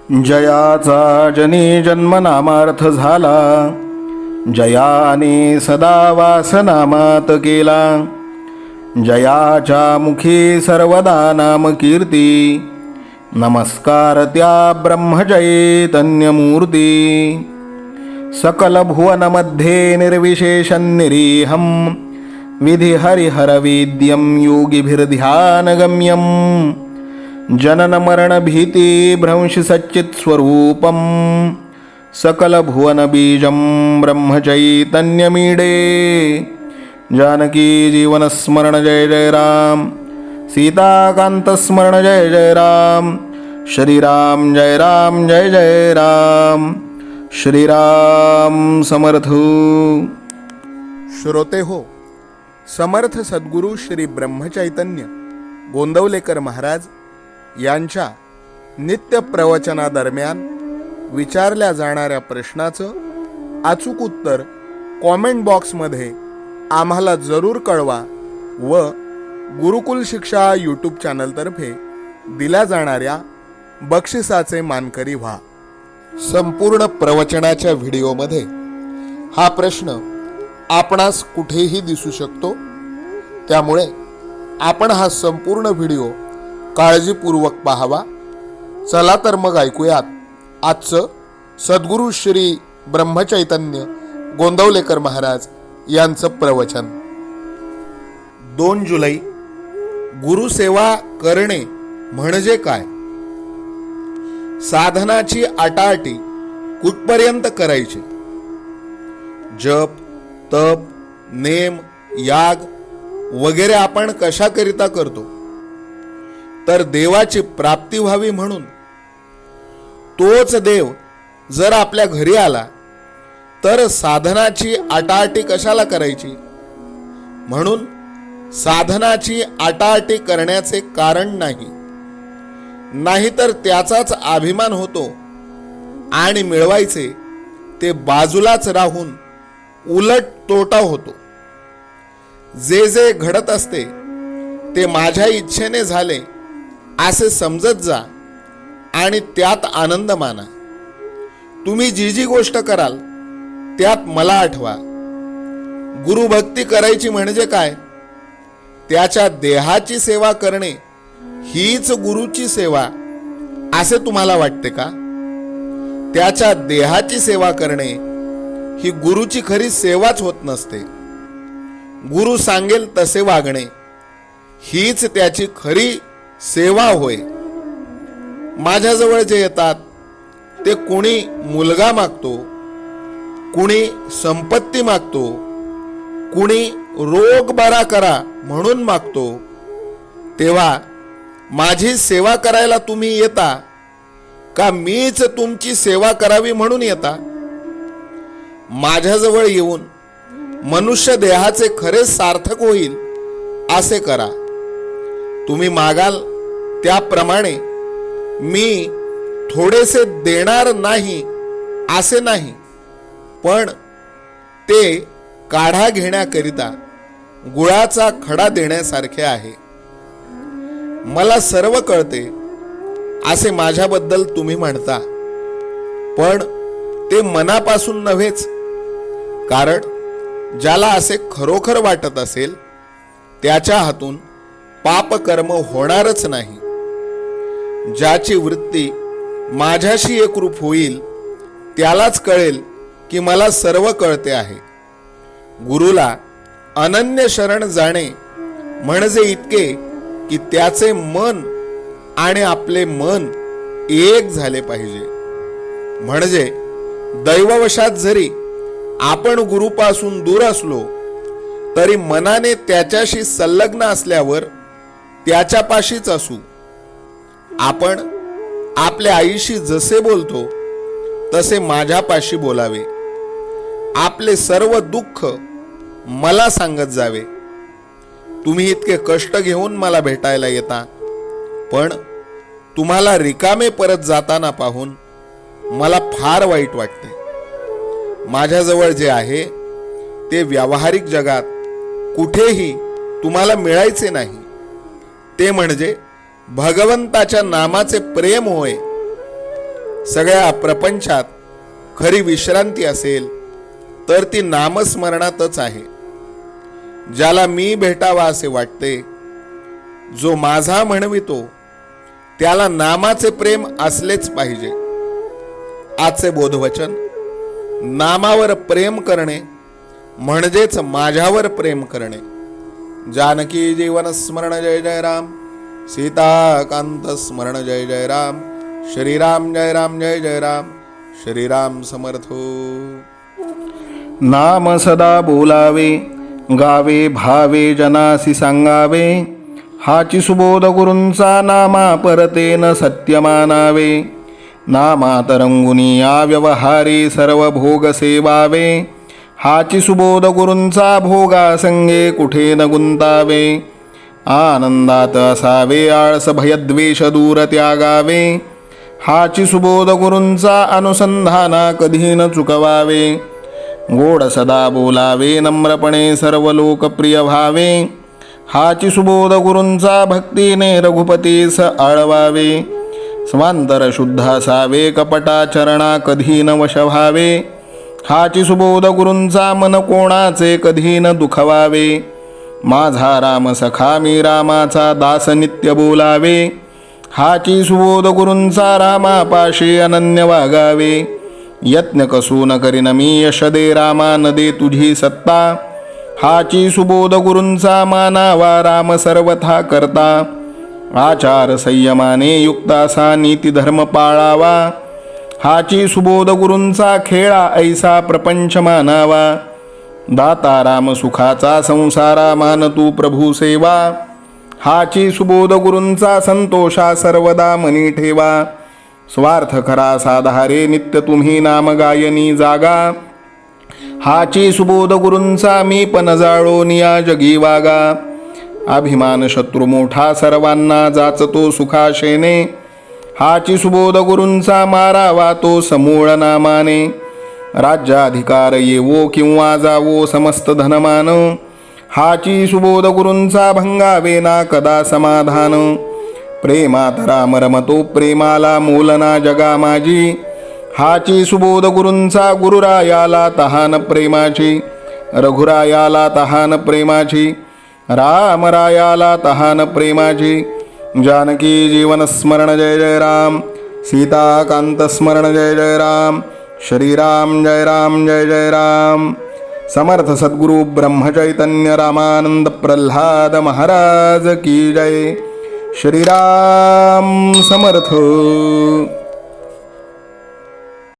जयाचा जनी जन्मनामार्थ झाला, जयाने सदा वासनामात केला. जयाच्या मुखी सर्वदा नाम कीर्ती, नमस्कार त्या ब्रह्मचैतन्यमूर्ती. सकल भुवनमध्ये निर्विशेषं निरीहं, विधि हरिहरवेद्यं योगिभिर्ध्यानगम्यं. जनन मरण भीति भ्रंश सच्चित् स्वरूपं, सकल भुवन बीजं ब्रह्मचैतन्यमीडे. जानकी जीवन स्मरण जय जय राम, सीताकांत स्मरण जय जय राम. श्रीराम जय राम जय जय राम. श्रीराम समर्थ. श्रोते हो, समर्थ सद्गुरू श्री ब्रह्मचैतन्य गोंदवलेकर महाराज यांच्या नित्य प्रवचनादरम्यान विचारल्या जाणाऱ्या प्रश्नाचं अचूक उत्तर कॉमेंट बॉक्समध्ये आम्हाला जरूर कळवा व गुरुकुल शिक्षा यूट्यूब चॅनलतर्फे दिल्या जाणाऱ्या बक्षिसाचे मानकरी व्हा. संपूर्ण प्रवचनाच्या व्हिडिओमध्ये हा प्रश्न आपणास कुठेही दिसू शकतो, त्यामुळे आपण हा संपूर्ण व्हिडिओ काळजीपूर्वक पाहावा. चला तर मग ऐकूयात आजचं सद्गुरू श्री ब्रह्मचैतन्य गोंदवलेकर महाराज यांचं प्रवचन. 2 जुलै. गुरुसेवा करणे म्हणजे काय? साधनाची अटाअटी कुठपर्यंत करायची? जप, तप, नेम, याग वगैरे आपण कशाकरिता करतो? तर देवाची प्राप्ती व्हावी म्हणून. तोच देव जर आपल्या घरी आला तर साधनाची अटाअटी कशाला करायची? म्हणून साधनाची अटाअटी करण्याचे कारण नाही, नाहीतर त्याचाच अभिमान होतो आणि मिळवायचे ते बाजूलाच राहून उलट तोटा होतो. जे जे घडत असते ते माझ्या इच्छेने झाले असे समजत जा आणि त्यात आनंद माना. तुम्ही जी जी गोष्ट कराल त्यात मला आठवा. गुरुभक्ती करायची म्हणजे काय? त्याच्या देहाची सेवा करणे हीच गुरुची सेवा असे तुम्हाला वाटते का? त्याच्या देहाची सेवा करणे ही गुरुची खरी सेवाच होत नसते. गुरु सांगेल तसे वागणे हीच त्याची खरी सेवा होय. माझ्याजवळ जे येतात ते कुणी मुलगा मागतो, कुणी संपत्ती मागतो, कुणी रोग बरा करा म्हणून मागतो. तेव्हा माझी सेवा करायला तुम्ही येता का मीच तुमची सेवा करावी म्हणून येता? माझ्याजवळ येऊन मनुष्य देहाचे खरे सार्थक होईल असे करा. तुम्ही मागाल त्याप्रमाणे मी थोडेसे देणार नाही असे नाही, पण ते काढा घेण्याकरिता गुळाचा खडा देण्यासारखे आहे. मला सर्व कळते असे माझ्याबद्दल तुम्ही म्हणता, पण ते मनापासून नव्हेच. कारण ज्याला असे खरोखर वाटत असेल त्याच्या हातून पापकर्म होणारच नाही. ज्याची वृत्ती माझ्याशी एकरूप होईल त्यालाच कळेल की मला सर्व कळते आहे. गुरुला अनन्य शरण जाणे म्हणजे इतके की त्याचे मन आणि आपले मन एक झाले पाहिजे. म्हणजे दैववशात जरी आपण गुरुपासून दूर असलो तरी मनाने त्याच्याशी संलग्न असल्यावर त्याच्यापाशीच असू. आपण आपल्या आईशी जसे बोलतो तसे माझ्यापाशी बोलावे. आपले सर्व दुःख मला सांगत जावे. तुम्ही इतके कष्ट घेऊन मला भेटायला येता, पण तुम्हाला रिकामे परत जाताना पाहून मला फार वाईट वाटते. माझ्याजवळ जे आहे ते व्यावहारिक जगात कुठेही तुम्हाला मिळायचे नाही. ते म्हणजे भगवंताच्या नामाचे प्रेम होय. सगळ्या प्रपंचात खरी विश्रांती असेल तर ती नामस्मरणातच आहे. ज्याला मी भेटावा असे वाटते, जो माझा म्हणवितो, त्याला नामाचे प्रेम असलेच पाहिजे. आजचे बोधवचन: नामावर प्रेम करणे म्हणजेच माझ्यावर प्रेम करणे. जानकी जीवन स्मरण जय जय राम. सीताकांत स्मरण जय जय राम. श्रीराम जय राम जय जय राम. श्रीराम समर्थो. नाम सदा बोलावे, गावे भावे जनासी सांगावे. हाची सुबोध गुरूंचा नामा परतेन सत्य मानावे. नामात रंगुनी या व्यवहारी सर्व भोग सेवावे. हाची सुबोध गुरूंचा भोगा संगे कुठे न गुंतावे. आनंदात असावे आळस भयद्वेष दूर त्यागावे. हाची सुबोध गुरूंचा अनुसंधाना कधी न चुकवावे. गोड सदा बोलावे नम्रपणे सर्व लोकप्रिय व्हावे. हाची सुबोध गुरूंचा भक्तीने रघुपतीस आळवावे. स्वांतर शुद्ध असावे कपटाचरणा कधी न वश व्हावे. हाची सुबोध गुरूंचा मन कोणाचे कधी न दुखवावे. माझा राम सखा मी रामाचा दास नित्य बोलावे. हाची सुबोध गुरूंचा रामापाशी अनन्य वागावे. यत्न कसून करीन मी यश दे रामा न दे तुझी सत्ता. हाची सुबोध गुरूंचा मानावा राम सर्वथा करता. आचार संयमाने युक्त असा नीती धर्म पाळावा. हाची सुबोध गुरूंचा खेळा ऐसा प्रपंच मानावा. दाता राम सुखाचा संसारा मान तू प्रभू सेवा. हाची सुबोध गुरूंचा संतोषा सर्वदा मनी ठेवा. स्वार्थ खरा साधारे नित्य तुम्ही नाम गायनी जागा. हाची सुबोध गुरूंचा मी पण जाळो निया जगी वागा. अभिमान शत्रू मोठा सर्वांना जाचतो सुखाशेने. हाची सुबोध गुरूंचा मारावा तो समूळ नामाने. राज्याधिकार येवो किंवा जावो समस्त धनमान. हाची सुबोध गुरूंचा भंगावे ना कदा समाधान. प्रेमात राम रमतो प्रेमाला मोलना जगा माझी. हाची सुबोध गुरूंचा गुरुरायाला तहान प्रेमाची. रघुरायाला तहान प्रेमाची. रामरायाला तहान प्रेमाची. जानकी जीवन स्मरण जय जय राम. सीताकांत स्मरण जय जय राम. श्रीराम जय राम जय जय राम. समर्थ सद्गुरु ब्रह्मचैतन्य रामानंद प्रल्हाद महाराज की जय. श्रीराम समर्थ.